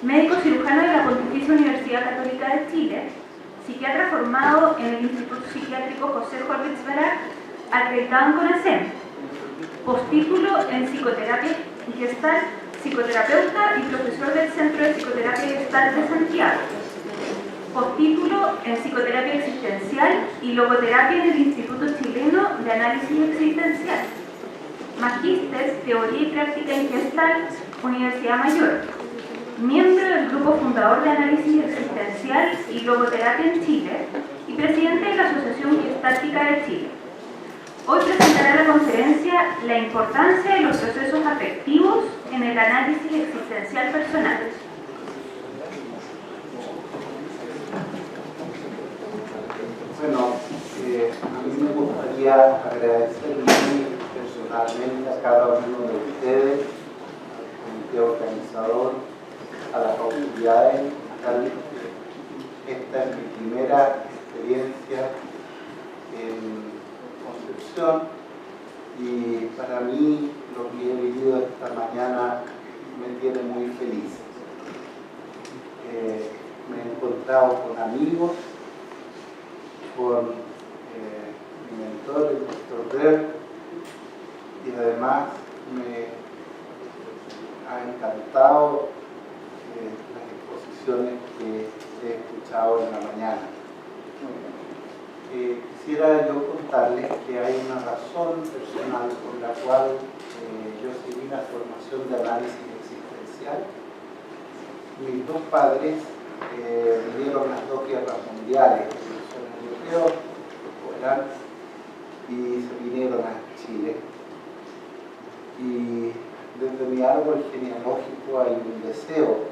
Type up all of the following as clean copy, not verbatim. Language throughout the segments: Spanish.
médico cirujano de la Pontificia Universidad Católica de Chile, psiquiatra formado en el Instituto Psiquiátrico José Horvitz Barak, acreditado en CONASEM, postítulo en psicoterapia gestal, psicoterapeuta y profesor del Centro de Psicoterapia Gestal de Santiago, postítulo en psicoterapia existencial y logoterapia en el Instituto Chileno de Análisis Existencial, magíster, teoría y práctica en Gestalt, Universidad Mayor, miembro del grupo fundador de análisis existencial y logoterapia en Chile y presidente de la Asociación Gestáltica de Chile. Hoy presentará la conferencia La importancia de los procesos afectivos en el análisis existencial personal. Bueno, a mí me gustaría agradecer muy personalmente a cada uno de ustedes, al comité organizador, a las autoridades. Esta es mi primera experiencia en Concepción y para mí lo que he vivido esta mañana me tiene muy feliz. Me he encontrado con amigos, con mi mentor, el Dr. Der, y además me ha encantado las exposiciones que he escuchado en la mañana. Quisiera yo contarles que hay una razón personal por la cual yo seguí la formación de análisis existencial. Mis dos padres vivieron las dos guerras mundiales, son europeos, y se vinieron a Chile. Y desde mi árbol genealógico hay un deseo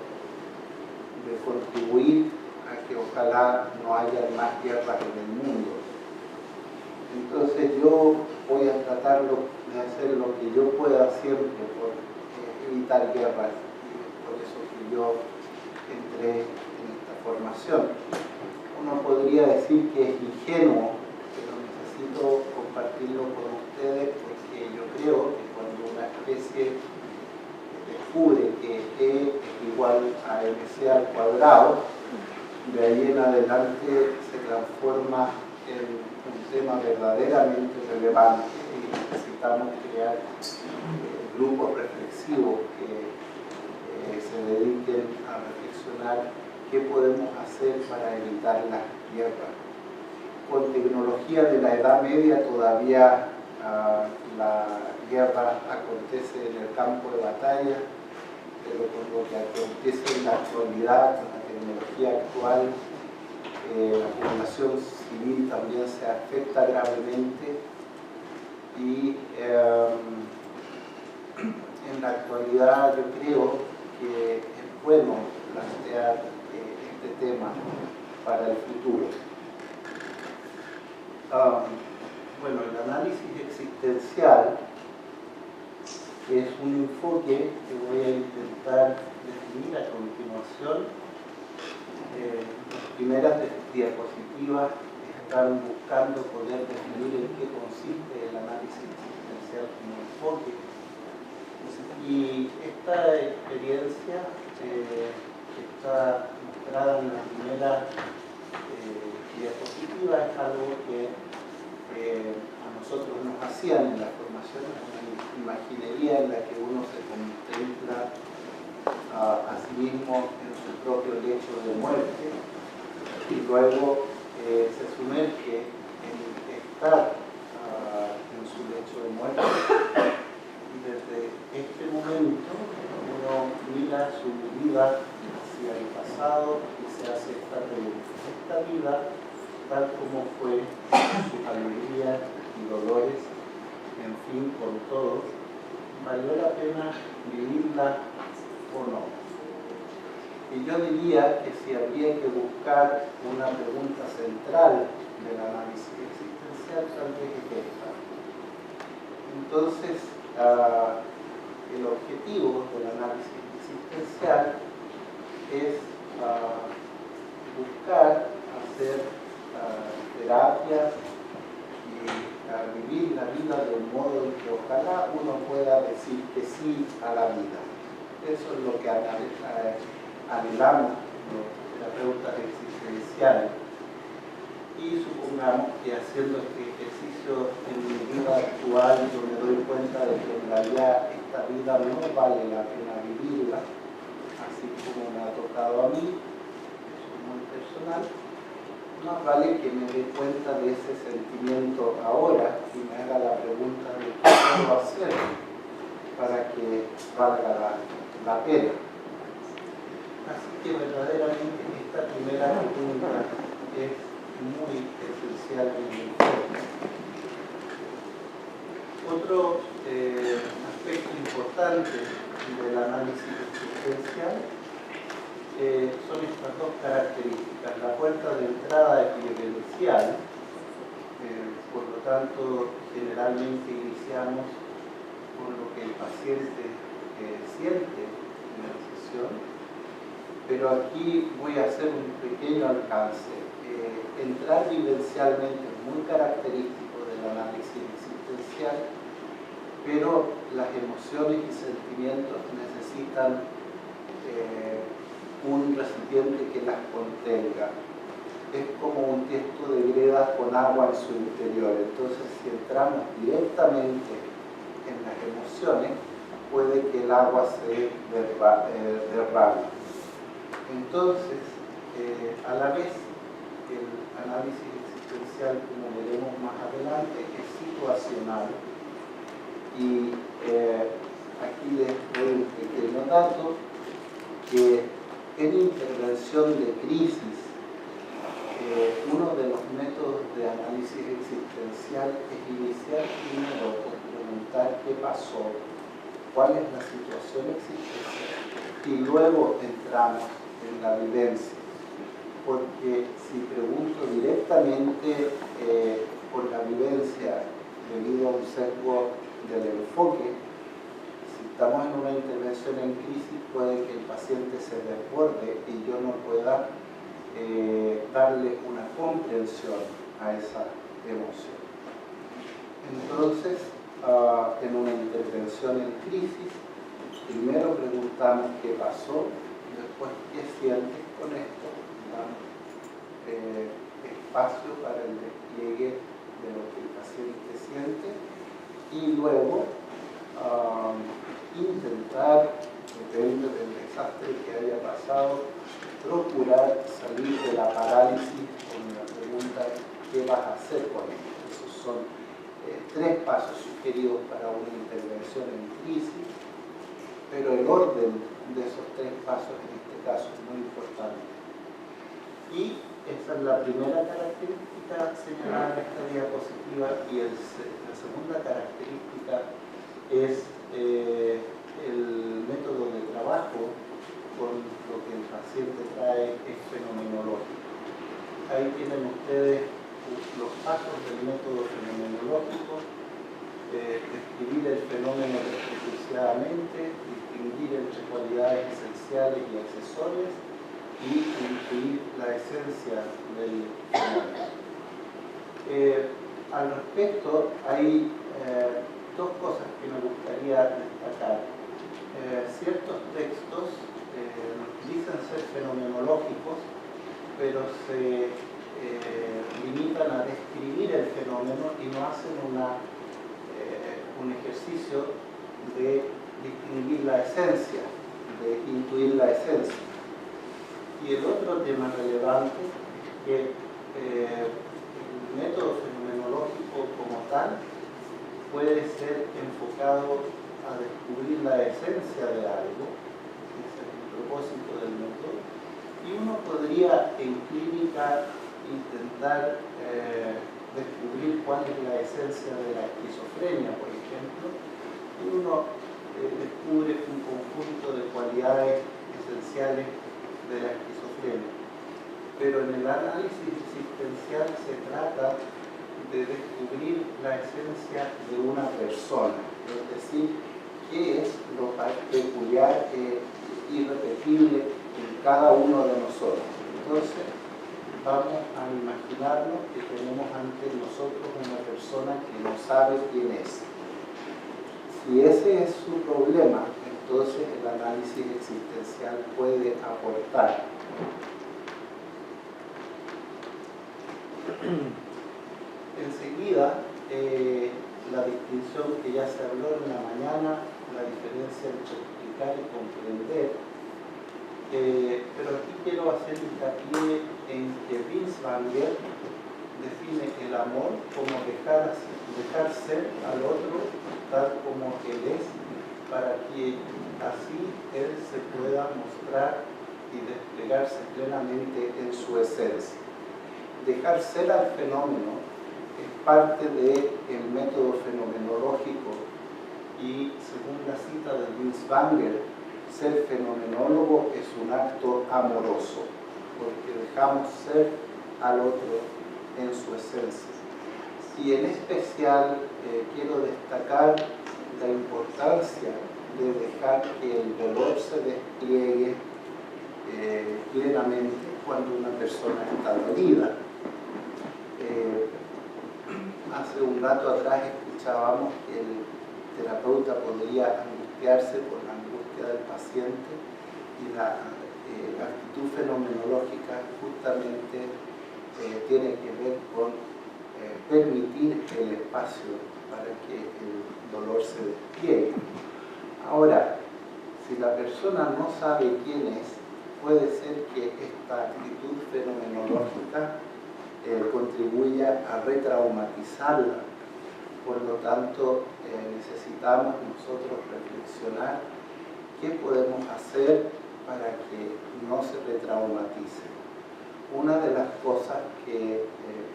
de contribuir a que ojalá no haya más guerras en el mundo. Entonces yo voy a tratar de hacer lo que yo pueda siempre por evitar guerras, y es por eso que yo entré en esta formación. Uno podría decir que es ingenuo, pero necesito compartirlo con ustedes porque yo creo que cuando una especie descubre que E es igual a MC al cuadrado, de ahí en adelante se transforma en un tema verdaderamente relevante y necesitamos crear grupos reflexivos que se dediquen a reflexionar qué podemos hacer para evitar las guerras. Con tecnología de la Edad Media todavía la guerra acontece en el campo de batalla, pero con lo que acontece en la actualidad, con la tecnología actual, la población civil también se afecta gravemente y en la actualidad yo creo que es bueno plantear este tema para el futuro. Bueno, el análisis existencial es un enfoque que voy a intentar definir a continuación. Las primeras diapositivas están buscando poder definir en qué consiste el análisis existencial como enfoque. Y esta experiencia que está mostrada en la primera diapositiva es algo que a nosotros nos hacían en la formación, una imaginería en la que uno se contempla a sí mismo en su propio lecho de muerte y luego se sumerge en estar en su lecho de muerte, y desde este momento uno mira su vida hacia el pasado y se hace esta pregunta: esta vida, tal como fue, sus alegrías y dolores, en fin, con todo, ¿valió la pena vivirla o no? Y yo diría que si habría que buscar una pregunta central del análisis existencial, tal vez es esta. Entonces, el objetivo del análisis existencial es buscar hacer terapias y vivir la vida de un modo en que ojalá uno pueda decir que sí a la vida. Eso es lo que anhelamos los terapeutas existenciales. Y supongamos que haciendo este ejercicio en mi vida actual yo me doy cuenta de que en realidad esta vida no vale la pena vivirla, así como me ha tocado a mí, eso es muy personal. Más vale que me dé cuenta de ese sentimiento ahora y me haga la pregunta de qué puedo hacer para que valga la pena. Así que verdaderamente esta primera pregunta es muy esencial y muy fuerte. Otro aspecto importante del análisis existencial son estas dos características. La puerta de entrada es vivencial, por lo tanto generalmente iniciamos con lo que el paciente siente en la sesión, pero aquí voy a hacer un pequeño alcance. Entrar vivencialmente es muy característico del análisis existencial, pero las emociones y sentimientos necesitan un recipiente que las contenga. Es como un tiesto de greda con agua en su interior. Entonces, si entramos directamente en las emociones, puede que el agua se derrame. Entonces, a la vez, el análisis existencial, como veremos más adelante, es situacional. Y aquí les doy un pequeño dato, que en intervención de crisis, uno de los métodos de análisis existencial es iniciar primero por preguntar qué pasó, cuál es la situación existencial, y luego entramos en la vivencia. Porque si pregunto directamente por la vivencia debido a un sesgo del enfoque, si estamos en una intervención en crisis, puede que el paciente se desborde y yo no pueda darle una comprensión a esa emoción. Entonces, en una intervención en crisis, primero preguntamos qué pasó, después qué sientes con esto, damos espacio para el despliegue de lo que el paciente siente y luego intentar, depende del desastre que haya pasado, procurar salir de la parálisis con la pregunta ¿qué vas a hacer con esto? Esos son tres pasos sugeridos para una intervención en crisis, pero el orden de esos tres pasos en este caso es muy importante. Y esa es la primera característica señalada en esta diapositiva, y la segunda característica es el método de trabajo con lo que el paciente trae es fenomenológico. Ahí tienen ustedes los pasos del método fenomenológico: describir el fenómeno prejuiciadamente, distinguir entre cualidades esenciales y accesorias y incluir la esencia del fenómeno. Al respecto, hay dos cosas que me gustaría destacar. Ciertos textos dicen ser fenomenológicos, pero se limitan a describir el fenómeno y no hacen un ejercicio de distinguir la esencia, de intuir la esencia. Y el otro tema relevante es que el método fenomenológico como tal puede ser enfocado a descubrir la esencia de algo, ese es el propósito del método, y uno podría en clínica intentar descubrir cuál es la esencia de la esquizofrenia, por ejemplo, y uno descubre un conjunto de cualidades esenciales de la esquizofrenia. Pero en el análisis existencial se trata de descubrir la esencia de una persona, es decir, qué es lo peculiar e irrepetible en cada uno de nosotros. Entonces, vamos a imaginarnos que tenemos ante nosotros una persona que no sabe quién es. Si ese es su problema, entonces el análisis existencial puede aportar. Enseguida, la distinción que ya se habló en la mañana, la diferencia entre explicar y comprender, pero aquí quiero hacer hincapié en que Binswanger define el amor como dejar ser al otro tal como él es, para que así él se pueda mostrar y desplegarse plenamente en su esencia. Dejar ser al fenómeno es parte del método fenomenológico y, según la cita de Binswanger, ser fenomenólogo es un acto amoroso, porque dejamos ser al otro en su esencia. Y en especial quiero destacar la importancia de dejar que el dolor se despliegue plenamente cuando una persona está dolida. Hace un rato atrás escuchábamos que el terapeuta podría angustiarse por la angustia del paciente, y la actitud fenomenológica justamente tiene que ver con permitir el espacio para que el dolor se despliegue. Ahora, si la persona no sabe quién es, puede ser que esta actitud fenomenológica contribuya a retraumatizarla. Por lo tanto, necesitamos nosotros reflexionar qué podemos hacer para que no se retraumatice. Una de las cosas que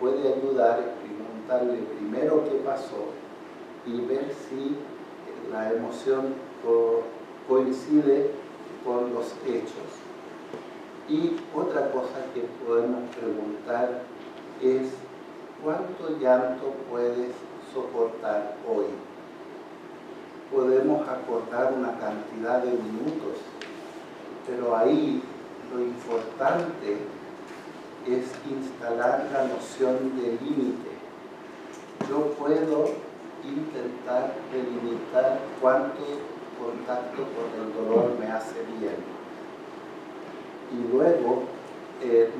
puede ayudar es preguntarle primero qué pasó y ver si la emoción coincide con los hechos. Y otra cosa que podemos preguntar es: ¿cuánto llanto puedes soportar hoy? Podemos acordar una cantidad de minutos, pero ahí lo importante es instalar la noción de límite. Yo puedo intentar delimitar cuánto contacto con el dolor me hace bien, y luego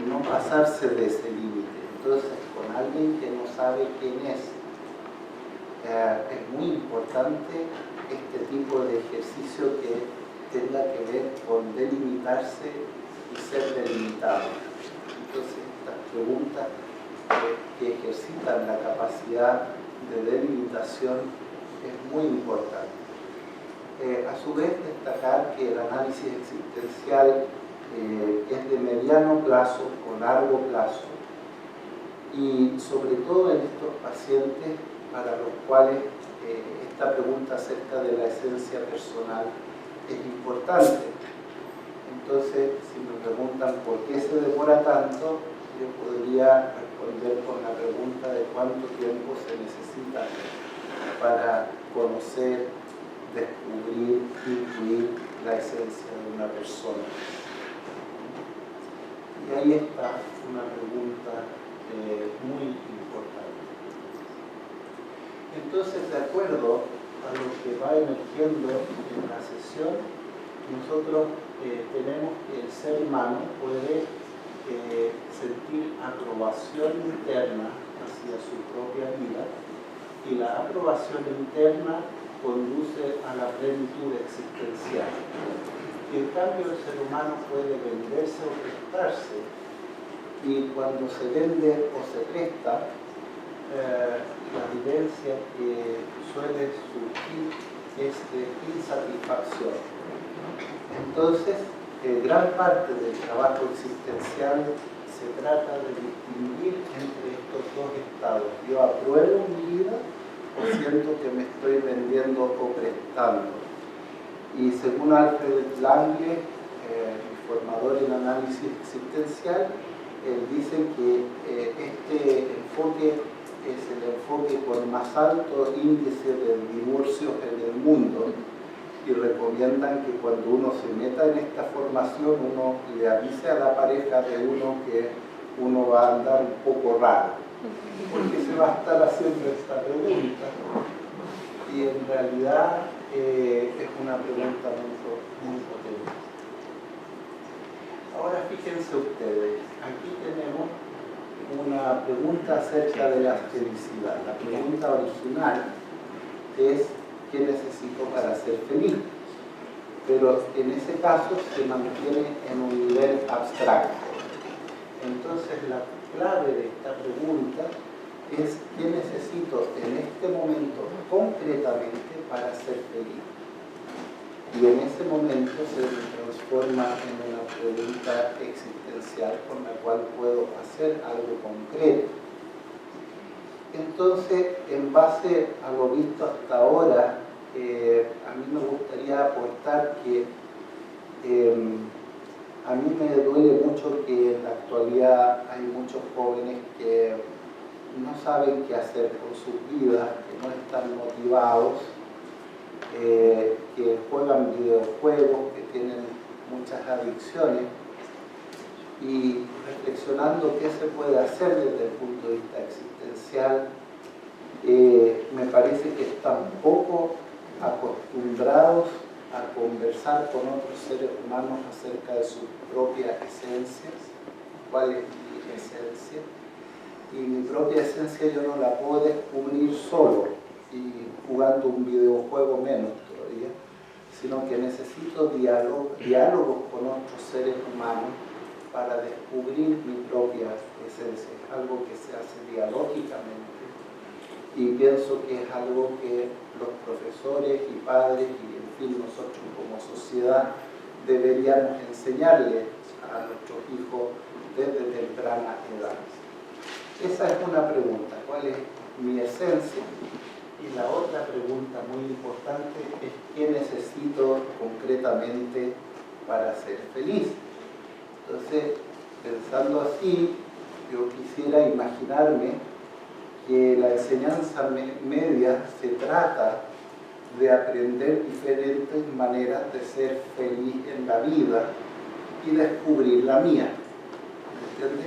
no pasarse de ese límite. Entonces, con alguien que no sabe quién es muy importante este tipo de ejercicio que tenga que ver con delimitarse y ser delimitado. Entonces, estas preguntas que ejercitan la capacidad de delimitación es muy importante. A su vez, destacar que el análisis existencial es de mediano plazo o largo plazo, y sobre todo en estos pacientes para los cuales esta pregunta acerca de la esencia personal es importante. Entonces, si me preguntan por qué se demora tanto, yo podría responder con la pregunta de cuánto tiempo se necesita para conocer, descubrir, intuir la esencia de una persona. Y ahí está una pregunta muy importante. Entonces, de acuerdo a lo que va emergiendo en la sesión, nosotros tenemos que el ser humano puede sentir aprobación interna hacia su propia vida, y la aprobación interna conduce a la plenitud existencial. Y en cambio, el ser humano puede venderse o prestarse, y cuando se vende o se presta, la vivencia que suele surgir es de insatisfacción. Entonces, gran parte del trabajo existencial se trata de distinguir entre estos dos estados. Yo apruebo mi vida o siento que me estoy vendiendo o prestando. Y según Alfred Lange, mi formador en análisis existencial, él dice que este enfoque es el enfoque con más alto índice de divorcios en el mundo, y recomiendan que cuando uno se meta en esta formación, uno le avise a la pareja de uno que uno va a andar un poco raro, porque se va a estar haciendo esta pregunta, y en realidad es una pregunta muy muy potente. Ahora fíjense ustedes, aquí tenemos una pregunta acerca de la felicidad. La pregunta original es ¿qué necesito para ser feliz? Pero en ese caso se mantiene en un nivel abstracto. Entonces la clave de esta pregunta es ¿qué necesito en este momento concretamente para ser feliz? Y en ese momento se transforma en una pregunta existencial con la cual puedo hacer algo concreto. Entonces, en base a lo visto hasta ahora, a mí me gustaría aportar que a mí me duele mucho que en la actualidad hay muchos jóvenes que no saben qué hacer con sus vidas, que no están motivados, que juegan videojuegos, que tienen muchas adicciones, y reflexionando qué se puede hacer desde el punto de vista existencial, me parece que están poco acostumbrados a conversar con otros seres humanos acerca de sus propias esencias. ¿Cuál es mi esencia? Y mi propia esencia yo no la puedo descubrir solo y jugando un videojuego menos todavía, sino que necesito diálogos con otros seres humanos para descubrir mi propia esencia. Es algo que se hace dialógicamente y pienso que es algo que los profesores y padres y en fin nosotros como sociedad deberíamos enseñarles a nuestros hijos desde temprana edad. Esa es una pregunta, ¿cuál es mi esencia? Y la otra pregunta muy importante es ¿qué necesito concretamente para ser feliz? Entonces, pensando así, yo quisiera imaginarme que la enseñanza media se trata de aprender diferentes maneras de ser feliz en la vida y descubrir la mía. ¿Entiendes?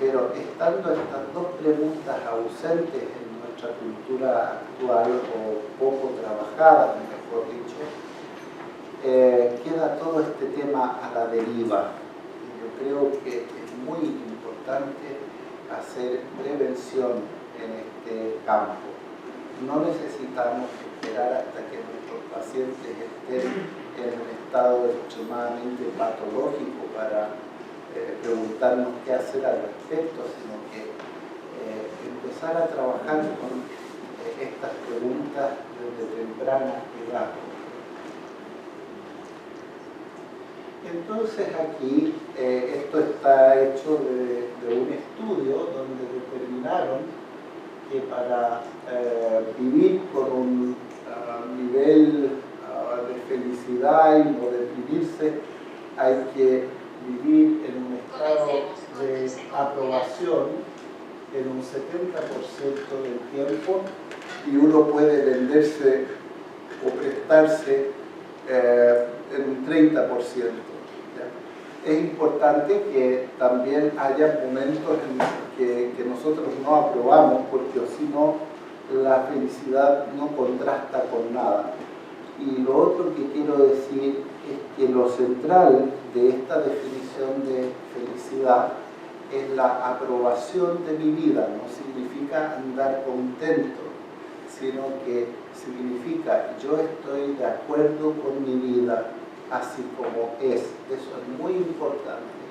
Pero estando estas dos preguntas ausentes en nuestra cultura actual o poco trabajadas, mejor dicho, queda todo este tema a la deriva. Yo creo que es muy importante hacer prevención en este campo. No necesitamos esperar hasta que nuestros pacientes estén en un estado extremadamente patológico para preguntarnos qué hacer al respecto, sino que empezar a trabajar con estas preguntas desde temprana edad. Entonces aquí, esto está hecho de un estudio donde determinaron que para vivir con un nivel de felicidad y no deprimirse, hay que vivir en un estado de aprobación en un 70% del tiempo y uno puede venderse o prestarse en un 30%. ¿ya? Es importante que también haya momentos en que nosotros no aprobamos porque si no la felicidad no contrasta con nada. Y lo otro que quiero decir es que lo central de esta definición de felicidad es la aprobación de mi vida. No significa andar contento, sino que significa yo estoy de acuerdo con mi vida así como es. Eso es muy importante,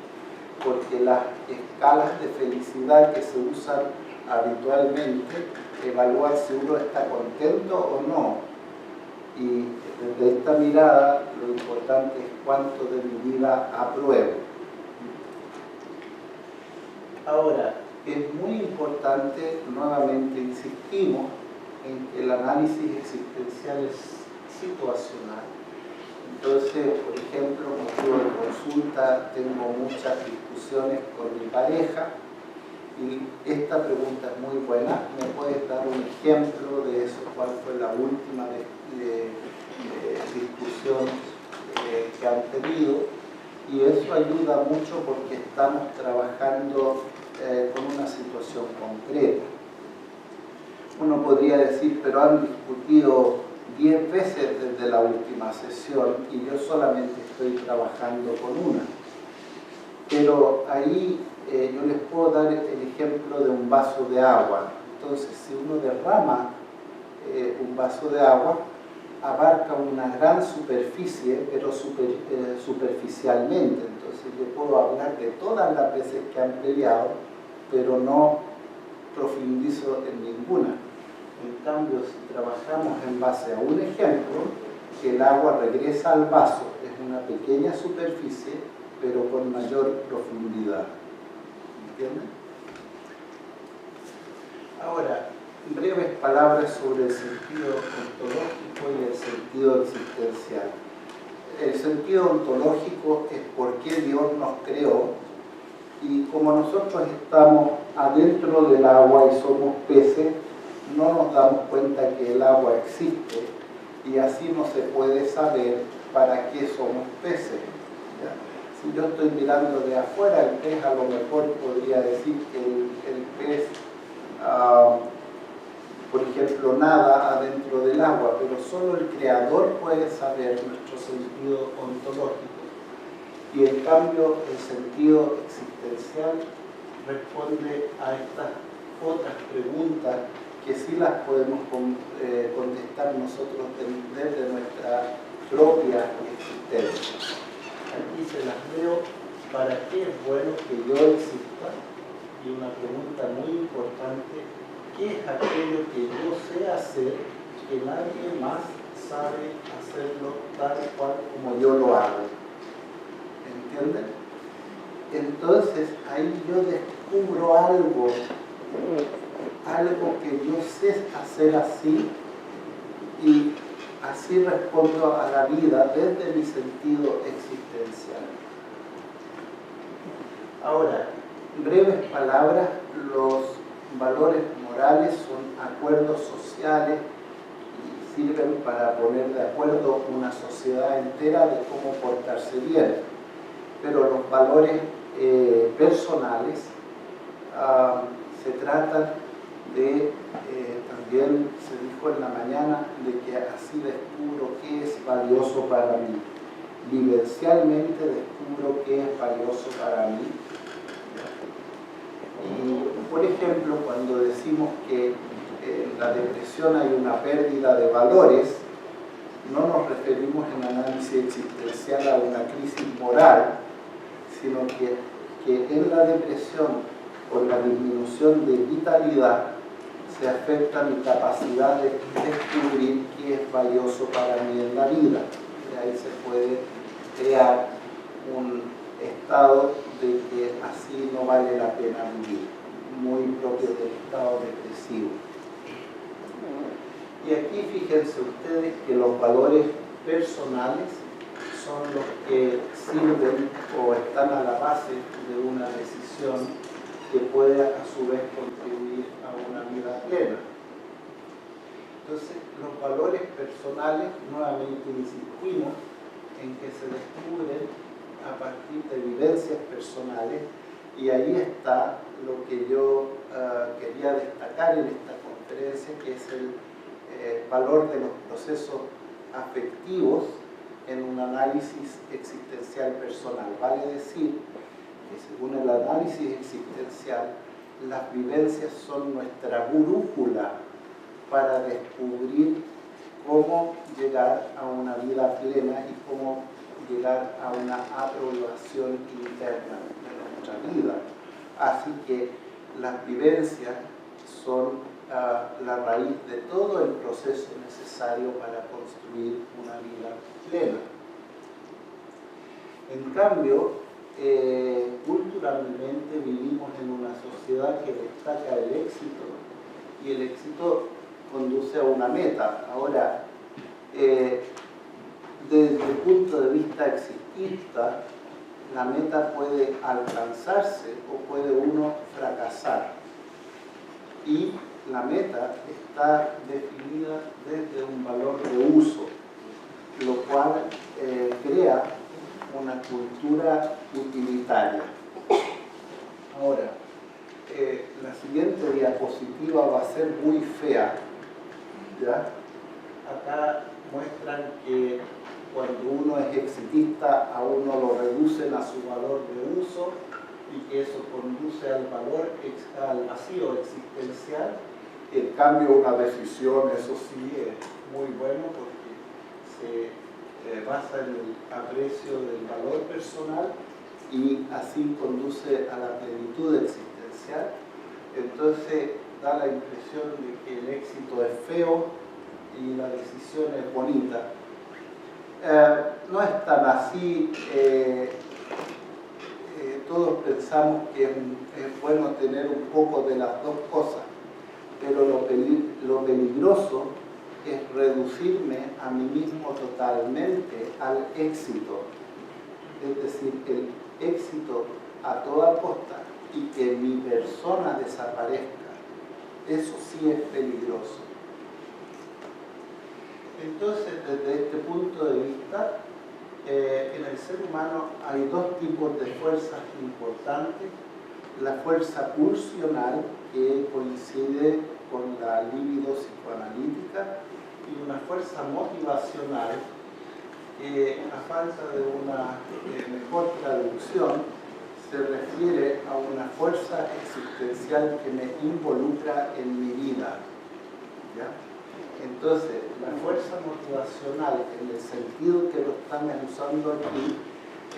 porque las escalas de felicidad que se usan habitualmente evalúan si uno está contento o no. Y desde esta mirada lo importante es cuánto de mi vida apruebo. Ahora, es muy importante, nuevamente insistimos, en que el análisis existencial es situacional. Entonces, por ejemplo, motivo de consulta, tengo muchas discusiones con mi pareja y esta pregunta es muy buena. ¿Me puedes dar un ejemplo de eso? ¿Cuál fue la última discusión que han tenido? Y eso ayuda mucho porque estamos trabajando con una situación concreta. Uno podría decir, pero han discutido 10 veces desde la última sesión y yo solamente estoy trabajando con una. Pero ahí yo les puedo dar el ejemplo de un vaso de agua. Entonces, si uno derrama un vaso de agua, abarca una gran superficie, pero superficialmente. Entonces, yo puedo hablar de todas las veces que han peleado, pero no profundizo en ninguna. En cambio, si trabajamos en base a un ejemplo, que el agua regresa al vaso, es una pequeña superficie, pero con mayor profundidad. ¿Entienden? Ahora, breves palabras sobre el sentido ontológico y el sentido existencial. El sentido ontológico es por qué Dios nos creó, y como nosotros estamos adentro del agua y somos peces, no nos damos cuenta que el agua existe y así no se puede saber para qué somos peces. ¿Ya? Si yo estoy mirando de afuera, el pez a lo mejor podría decir que el pez, por ejemplo, nada adentro del agua, pero solo el Creador puede saber nuestro sentido ontológico. Y en cambio, el sentido existencial responde a estas otras preguntas que sí las podemos contestar nosotros desde nuestra propia existencia. Aquí se las leo: ¿para qué es bueno que yo exista? Y una pregunta muy importante: ¿qué es aquello que yo sé hacer que nadie más sabe hacerlo tal cual como yo lo hago? ¿Entienden? Entonces ahí yo descubro algo que yo sé hacer así, y así respondo a la vida desde mi sentido existencial. Ahora, en breves palabras, los valores morales son acuerdos sociales y sirven para poner de acuerdo una sociedad entera de cómo portarse bien. Pero los valores personales se tratan de, también se dijo en la mañana, de que así descubro qué es valioso para mí. Vivencialmente descubro qué es valioso para mí. Y, por ejemplo, cuando decimos que en la depresión hay una pérdida de valores, no nos referimos en análisis existencial a una crisis moral, sino que en la depresión, por la disminución de vitalidad, se afecta mi capacidad de descubrir qué es valioso para mí en la vida. Y ahí se puede crear un estado de que así no vale la pena vivir, muy propio del estado depresivo. Y aquí fíjense ustedes que los valores personales son los que sirven o están a la base de una decisión que puede a su vez contribuir a una vida plena. Entonces, los valores personales, nuevamente insistimos en que se descubren a partir de vivencias personales, y ahí está lo que yo quería destacar en esta conferencia, que es el valor de los procesos afectivos en un análisis existencial personal. Vale decir que según el análisis existencial, las vivencias son nuestra brújula para descubrir cómo llegar a una vida plena y cómo llegar a una aprobación interna de nuestra vida. Así que las vivencias son la raíz de todo el proceso necesario para construir una vida plena. En cambio, culturalmente vivimos en una sociedad que destaca el éxito, y el éxito conduce a una meta. Ahora, desde el punto de vista existista, la meta puede alcanzarse o puede uno fracasar. Y la meta está definida desde un valor de uso, lo cual crea una cultura utilitaria. Ahora, la siguiente diapositiva va a ser muy fea, ¿ya? acá muestran que cuando uno es exitista a uno lo reducen a su valor de uso y que eso conduce al al vacío existencial. En cambio, una decisión, eso sí, es muy bueno porque se basa en el aprecio del valor personal y así conduce a la plenitud existencial. Entonces da la impresión de que el éxito es feo y la decisión es bonita. No es tan así. Todos pensamos que es bueno tener un poco de las dos cosas, pero lo peligroso es reducirme a mí mismo totalmente al éxito, es decir, el éxito a toda costa y que mi persona desaparezca. Eso sí es peligroso. Entonces, desde este punto de vista, en el ser humano hay dos tipos de fuerzas importantes. La fuerza pulsional, que coincide con la libido psicoanalítica, y una fuerza motivacional, que a falta de una mejor traducción, se refiere a una fuerza existencial que me involucra en mi vida. ¿Ya? Entonces, la fuerza motivacional, en el sentido que lo estamos usando aquí,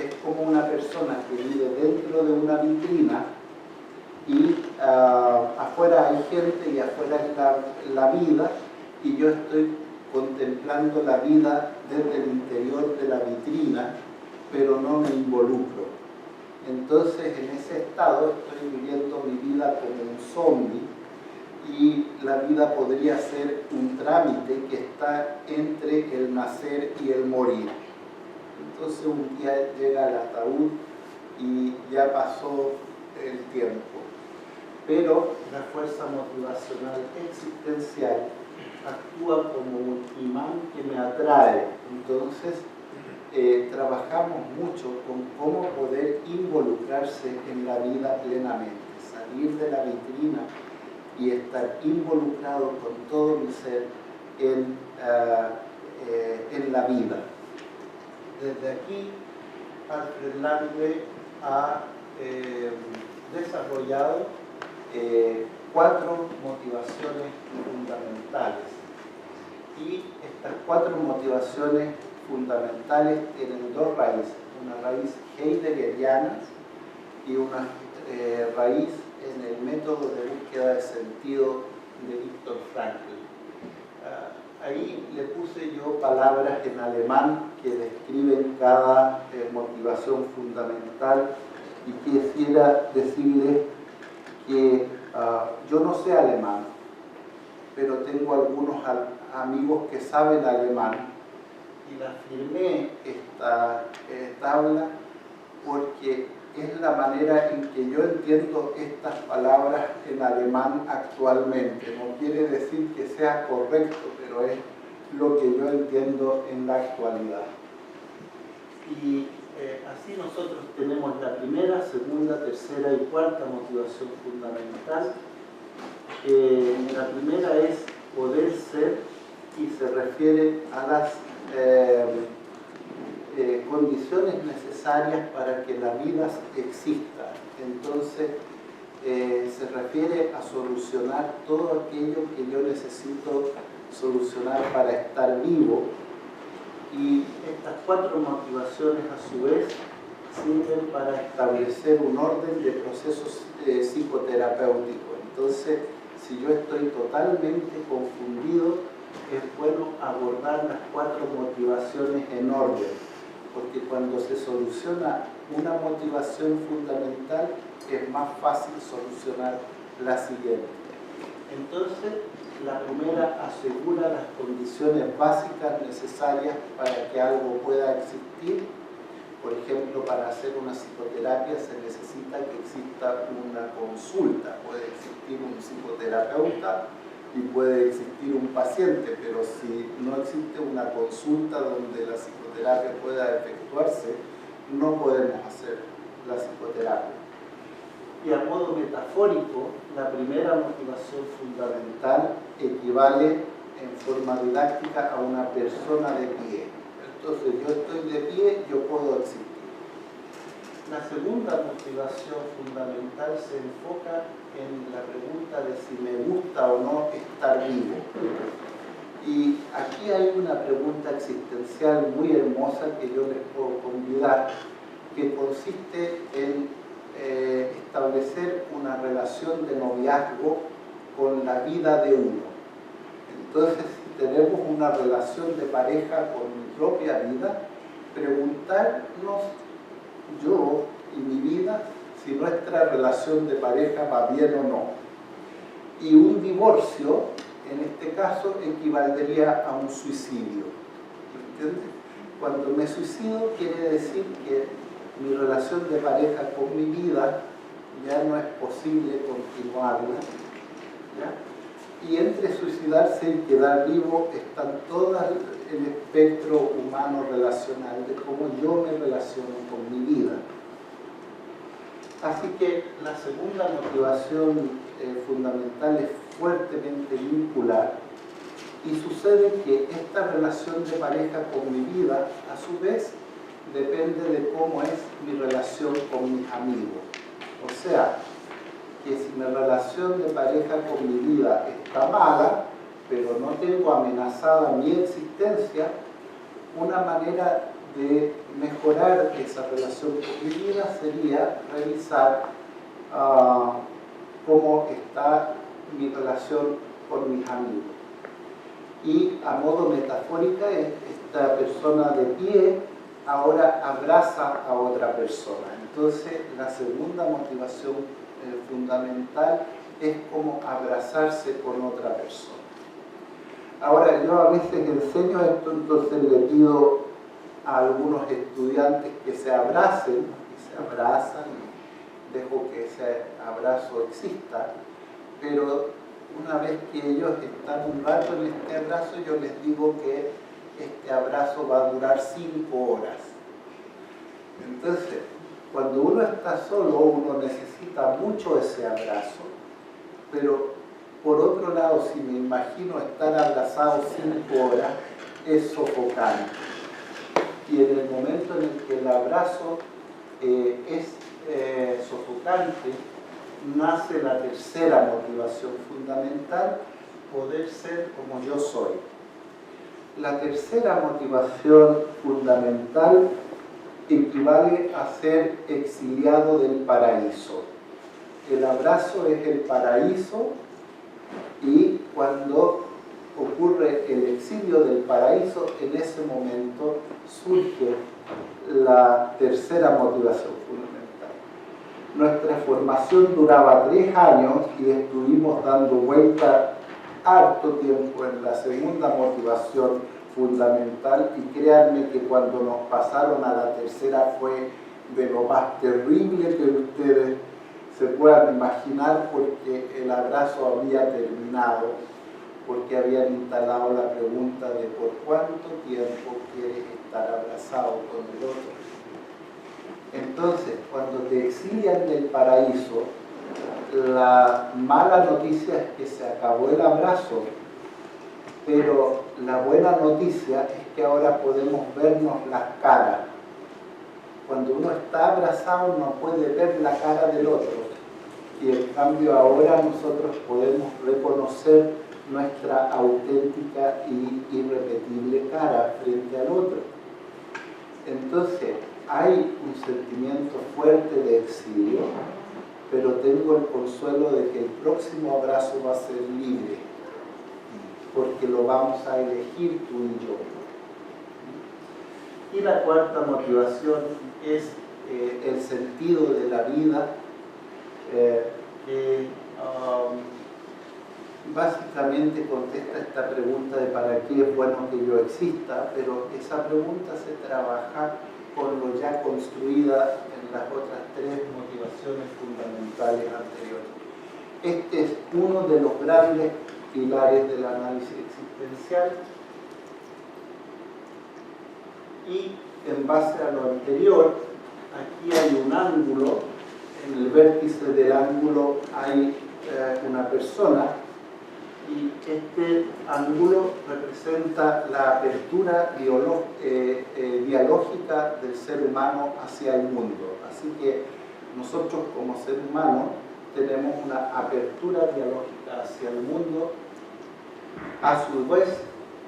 es como una persona que vive dentro de una vitrina y afuera hay gente y afuera es la vida, y yo estoy contemplando la vida desde el interior de la vitrina, pero no me involucro. Entonces, en ese estado estoy viviendo mi vida como un zombie, y la vida podría ser un trámite que está entre el nacer y el morir. Entonces un día llega el ataúd y ya pasó el tiempo. Pero la fuerza motivacional existencial actúa como un imán que me atrae. Entonces trabajamos mucho con cómo poder involucrarse en la vida plenamente, salir de la vitrina y estar involucrado con todo mi ser en la vida. Desde aquí, Alfred Landry ha desarrollado 4 motivaciones fundamentales. Y estas 4 motivaciones fundamentales tienen 2 raíces, una raíz heideggeriana y una raíz en el método de búsqueda de sentido de Viktor Frankl. Ahí le puse yo palabras en alemán que describen cada motivación fundamental, y quisiera decirles que yo no sé alemán, pero tengo algunos amigos que saben alemán, y la firmé esta tabla porque es la manera en que yo entiendo estas palabras en alemán actualmente. No quiere decir que sea correcto, pero es lo que yo entiendo en la actualidad. Y así nosotros tenemos la primera, segunda, tercera y cuarta motivación fundamental. La primera es poder ser, y se refiere a las condiciones necesarias para que la vida exista. Entonces se refiere a solucionar todo aquello que yo necesito solucionar para estar vivo, y estas 4 motivaciones a su vez sirven para establecer un orden de procesos psicoterapéuticos. Entonces, si yo estoy totalmente confundido, es bueno abordar las 4 motivaciones en orden, porque cuando se soluciona una motivación fundamental es más fácil solucionar la siguiente. Entonces, la primera asegura las condiciones básicas necesarias para que algo pueda existir. Por ejemplo, para hacer una psicoterapia se necesita que exista una consulta. Puede existir un psicoterapeuta y puede existir un paciente, pero si no existe una consulta donde la psicoterapia pueda efectuarse, no podemos hacer la psicoterapia. Y a modo metafórico, la primera motivación fundamental equivale en forma didáctica a una persona de pie. Entonces yo estoy de pie, yo puedo existir. La segunda motivación fundamental se enfoca en la pregunta de si me gusta o no estar vivo. Y aquí hay una pregunta existencial muy hermosa que yo les puedo convidar, que consiste en establecer una relación de noviazgo con la vida de uno. Entonces, si tenemos una relación de pareja con mi propia vida, preguntarnos yo y mi vida si nuestra relación de pareja va bien o no. Y un divorcio, en este caso, equivaldría a un suicidio. ¿Entiendes? Cuando me suicido quiere decir que mi relación de pareja con mi vida ya no es posible continuarla, ¿ya? Y entre suicidarse y quedar vivo están todo el espectro humano relacional de cómo yo me relaciono con mi vida. Así que la segunda motivación fundamental es fuertemente vincular, y sucede que esta relación de pareja con mi vida, a su vez, depende de cómo es mi relación con mis amigos. O sea, que si mi relación de pareja con mi vida está mala, pero no tengo amenazada mi existencia, una manera de mejorar esa relación con mi vida sería revisar cómo está mi relación con mis amigos. Y a modo metafórica, esta persona de pie ahora abraza a otra persona. Entonces, la segunda motivación fundamental es como abrazarse con otra persona. Ahora, yo a veces enseño esto, entonces le pido a algunos estudiantes que se abracen, y se abrazan, y dejo que ese abrazo exista, pero una vez que ellos están un rato en este abrazo, yo les digo que este abrazo va a durar 5 horas. Entonces, cuando uno está solo, uno necesita mucho ese abrazo, pero por otro lado, si me imagino estar abrazado 5 horas, es sofocante. Y en el momento en el que el abrazo es sofocante, nace la tercera motivación fundamental: poder ser como yo soy. La tercera motivación fundamental equivale a ser exiliado del paraíso. El abrazo es el paraíso, y cuando ocurre el exilio del paraíso, en ese momento surge la tercera motivación fundamental. Nuestra formación duraba 3 años y estuvimos dando vuelta harto tiempo en la segunda motivación fundamental, y créanme que cuando nos pasaron a la tercera fue de lo más terrible que ustedes se puedan imaginar, porque el abrazo había terminado, porque habían instalado la pregunta de por cuánto tiempo quieres estar abrazado con el otro. Entonces, cuando te exilian del paraíso, la mala noticia es que se acabó el abrazo, pero la buena noticia es que ahora podemos vernos las caras. Cuando uno está abrazado no puede ver la cara del otro, y en cambio ahora nosotros podemos reconocer nuestra auténtica y irrepetible cara frente al otro. Entonces, hay un sentimiento fuerte de exilio, pero tengo el consuelo de que el próximo abrazo va a ser libre, porque lo vamos a elegir tú y yo. Y la cuarta motivación es el sentido de la vida, que básicamente contesta esta pregunta de para qué es bueno que yo exista, pero esa pregunta se trabaja con lo ya construida en las otras 3 motivaciones fundamentales anteriores. Este es uno de los grandes pilares del análisis existencial, y en base a lo anterior, aquí hay un ángulo, en el vértice del ángulo hay una persona, Y este ángulo representa la apertura dialógica del ser humano hacia el mundo. Así que nosotros como ser humano tenemos una apertura dialógica hacia el mundo. A su vez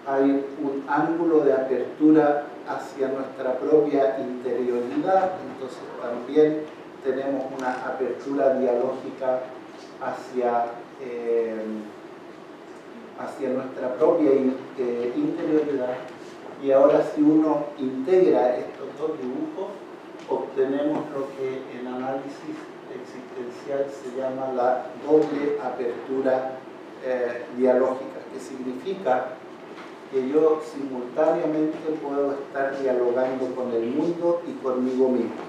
hay un ángulo de apertura hacia nuestra propia interioridad, entonces también tenemos una apertura dialógica hacia nuestra propia interioridad. Y ahora, si uno integra estos dos dibujos, obtenemos lo que en análisis existencial se llama la doble apertura dialógica, que significa que yo simultáneamente puedo estar dialogando con el mundo y conmigo mismo.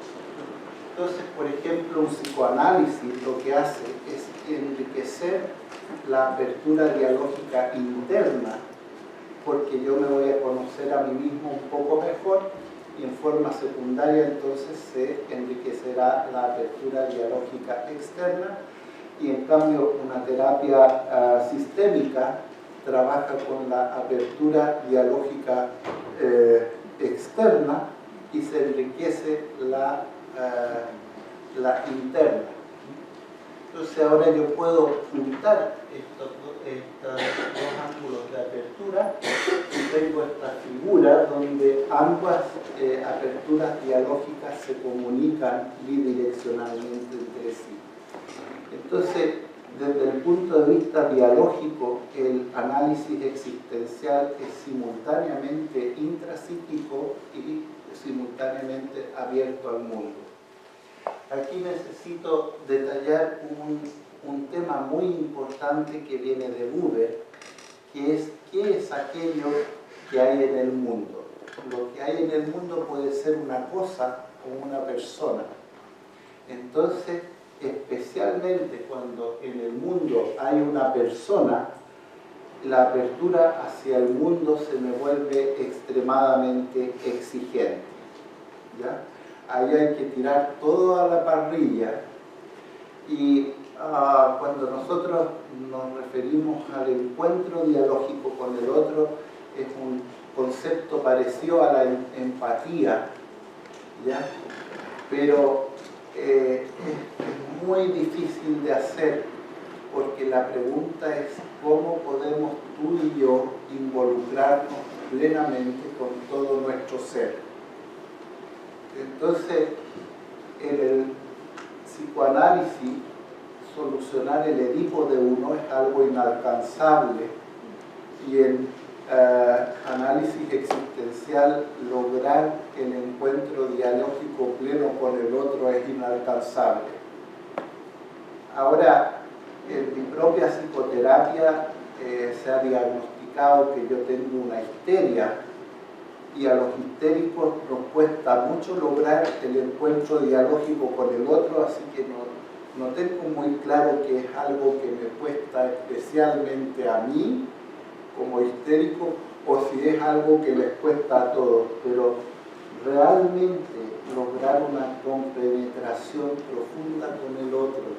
Entonces, por ejemplo, un psicoanálisis lo que hace es enriquecer la apertura dialógica interna, porque yo me voy a conocer a mí mismo un poco mejor, y en forma secundaria entonces se enriquecerá la apertura dialógica externa, y en cambio una terapia sistémica trabaja con la apertura dialógica externa y se enriquece la interna. Entonces ahora yo puedo juntar estos dos ángulos de apertura y tengo esta figura donde ambas aperturas dialógicas se comunican bidireccionalmente entre sí. Entonces, desde el punto de vista dialógico, el análisis existencial es simultáneamente intrapsíquico y simultáneamente abierto al mundo. Aquí necesito detallar un tema muy importante que viene de Buber, que es ¿qué es aquello que hay en el mundo? Lo que hay en el mundo puede ser una cosa o una persona. Entonces, especialmente cuando en el mundo hay una persona, la apertura hacia el mundo se me vuelve extremadamente exigente, ¿ya? Ahí hay que tirar todo a la parrilla y cuando nosotros nos referimos al encuentro dialógico con el otro, es un concepto parecido a la empatía, ¿ya? Pero es muy difícil de hacer, porque la pregunta es cómo podemos tú y yo involucrarnos plenamente con todo nuestro ser. Entonces, en el psicoanálisis, solucionar el Edipo de uno es algo inalcanzable, y en análisis existencial lograr el encuentro dialógico pleno con el otro es inalcanzable. Ahora, en mi propia psicoterapia se ha diagnosticado que yo tengo una histeria, y a los histéricos nos cuesta mucho lograr el encuentro dialógico con el otro, así que no tengo muy claro que es algo que me cuesta especialmente a mí como histérico, o si es algo que les cuesta a todos, pero realmente lograr una compenetración profunda con el otro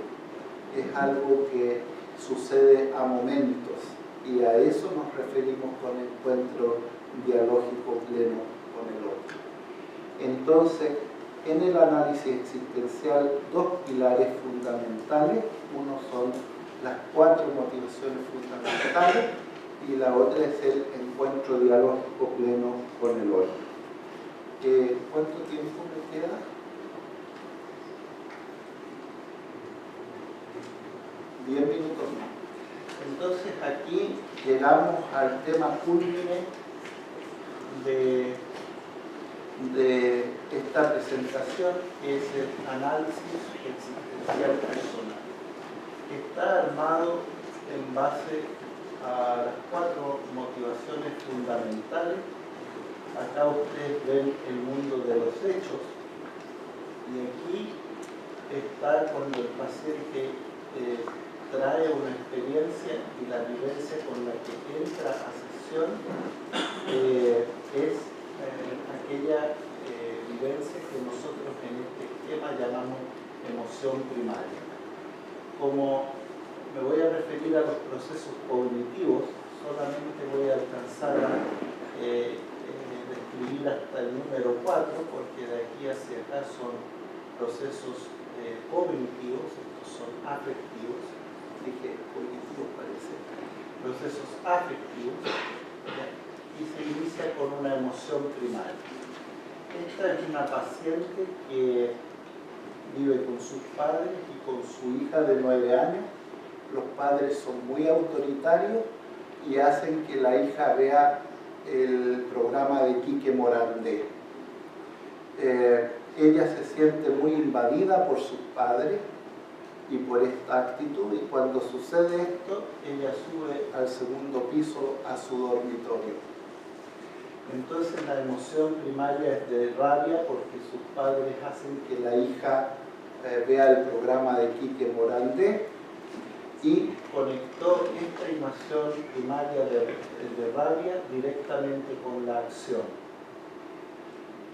es algo que sucede a momentos, y a eso nos referimos con encuentro dialógico pleno con el otro. Entonces, en el análisis existencial, dos pilares fundamentales: uno son las 4 motivaciones fundamentales y la otra es el encuentro dialógico pleno con el otro. ¿Cuánto tiempo me queda? 10 minutos más. Entonces aquí llegamos al tema cúlmine de esta presentación, que es el análisis existencial personal. Está armado en base a las 4 motivaciones fundamentales. Acá ustedes ven el mundo de los hechos, y aquí está cuando el paciente trae una experiencia y la vivencia con la que entra a sesión es aquella vivencia que nosotros en este esquema llamamos emoción primaria. Como me voy a referir a los procesos cognitivos, solamente voy a alcanzar a describir hasta el número 4, porque de aquí hacia acá son procesos cognitivos, estos son afectivos, dije cognitivos parece, procesos afectivos, ¿ya? Y se inicia con una emoción primaria. Esta es una paciente que vive con sus padres y con su hija de 9 años. Los padres son muy autoritarios y hacen que la hija vea el programa de Quique Morandé. Ella se siente muy invadida por sus padres y por esta actitud, y cuando sucede esto, ella sube al segundo piso a su dormitorio. Entonces la emoción primaria es de rabia porque sus padres hacen que la hija vea el programa de Quique Morandé, y conectó esta emoción primaria de rabia directamente con la acción.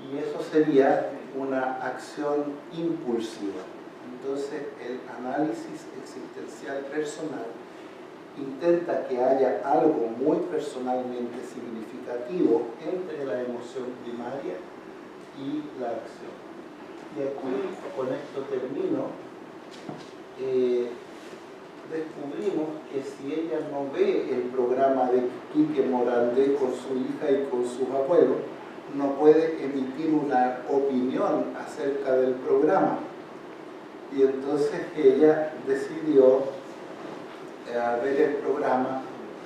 Y eso sería una acción impulsiva. Entonces el análisis existencial personal intenta que haya algo muy personalmente significativo entre la emoción primaria y la acción. Y aquí, con esto termino, descubrimos que si ella no ve el programa de Quique Morandé con su hija y con sus abuelos, no puede emitir una opinión acerca del programa. Y entonces ella decidió ver el programa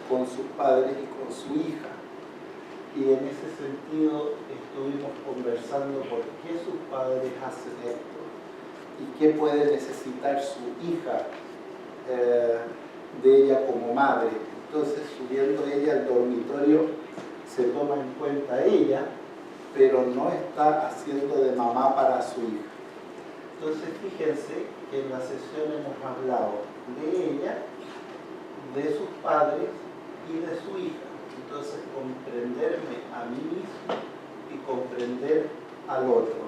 con sus padres y con su hija. Y en ese sentido estuvimos conversando por qué sus padres hacen esto y qué puede necesitar su hija de ella como madre. Entonces, subiendo ella al dormitorio, se toma en cuenta ella, pero no está haciendo de mamá para su hija. Entonces, fíjense que en la sesión hemos hablado de ella, de sus padres y de su hija. Entonces, comprenderme a mí mismo y comprender al otro.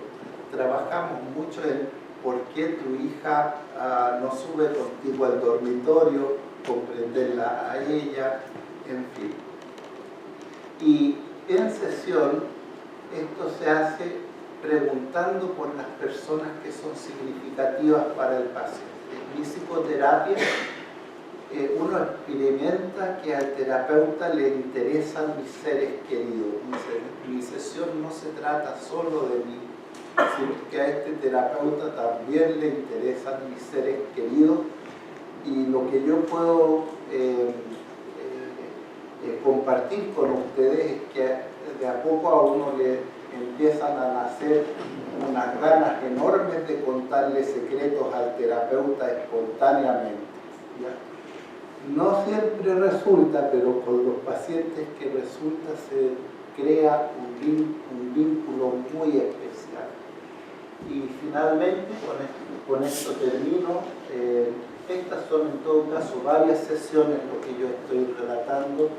Trabajamos mucho en por qué tu hija no sube contigo al dormitorio, comprenderla a ella, en fin. Y en sesión, esto se hace preguntando por las personas que son significativas para el paciente. En mi psicoterapia, uno experimenta que al terapeuta le interesan mis seres queridos. Mi sesión no se trata solo de mí, sino que a este terapeuta también le interesan mis seres queridos, y lo que yo puedo compartir con ustedes es que de a poco a uno le empiezan a nacer unas ganas enormes de contarle secretos al terapeuta espontáneamente, ¿ya? No siempre resulta, pero con los pacientes que resulta se crea un vínculo muy especial. Y finalmente, con esto termino. Estas son en todo caso varias sesiones, lo que yo estoy relatando,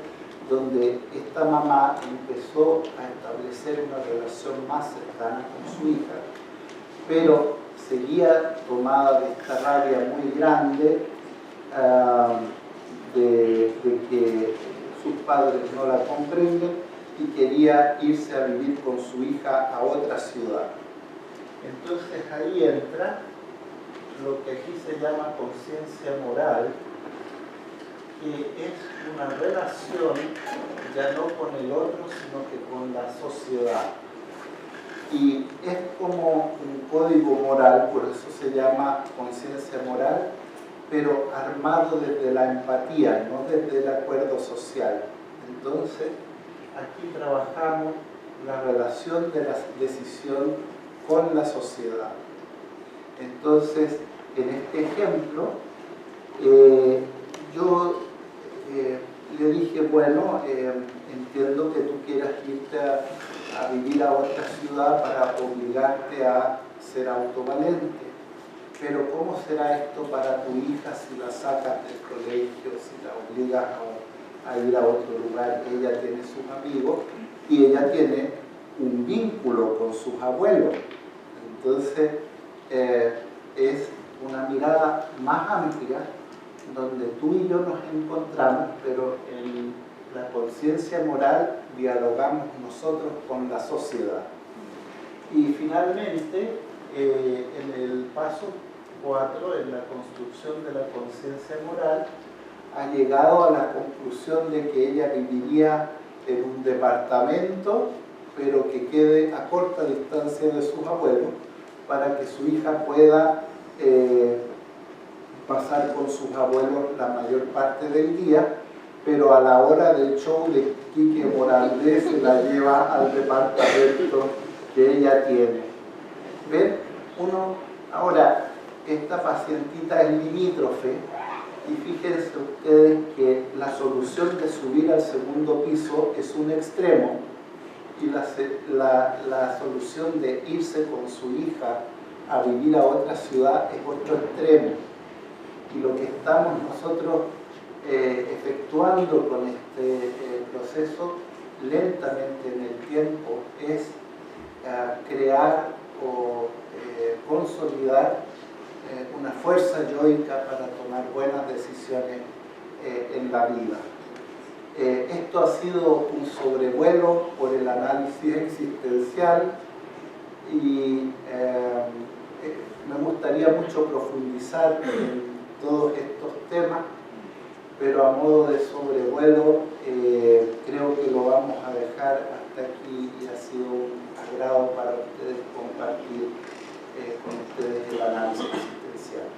donde esta mamá empezó a establecer una relación más cercana con su hija, pero seguía tomada de esta rabia muy grande de que sus padres no la comprenden, y quería irse a vivir con su hija a otra ciudad. Entonces ahí entra lo que aquí se llama conciencia moral, que es una relación ya no con el otro, sino que con la sociedad. Y es como un código moral, por eso se llama conciencia moral, pero armado desde la empatía, no desde el acuerdo social. Entonces, aquí trabajamos la relación de la decisión con la sociedad. Entonces, en este ejemplo, yo le dije, bueno, entiendo que tú quieras irte a vivir a otra ciudad para obligarte a ser autovalente, pero ¿cómo será esto para tu hija si la sacas del colegio, si la obligas a ir a otro lugar? Ella tiene sus amigos y ella tiene un vínculo con sus abuelos. Entonces, es una mirada más amplia donde tú y yo nos encontramos, pero en la conciencia moral dialogamos nosotros con la sociedad. Y finalmente, en el paso 4, en la construcción de la conciencia moral, ha llegado a la conclusión de que ella viviría en un departamento, pero que quede a corta distancia de sus abuelos, para que su hija pueda pasar con sus abuelos la mayor parte del día, pero a la hora del show de Quique Morandé se la lleva al departamento que ella tiene. ¿Ven? Ahora, esta pacientita es limítrofe, y fíjense ustedes que la solución de subir al segundo piso es un extremo, y la solución de irse con su hija a vivir a otra ciudad es otro extremo. Y lo que estamos nosotros efectuando con este proceso lentamente en el tiempo es crear o consolidar una fuerza yoica para tomar buenas decisiones en la vida. Esto ha sido un sobrevuelo por el análisis existencial y me gustaría mucho profundizar en todos estos temas, pero a modo de sobrevuelo creo que lo vamos a dejar hasta aquí, y ha sido un agrado para ustedes compartir con ustedes el análisis existencial.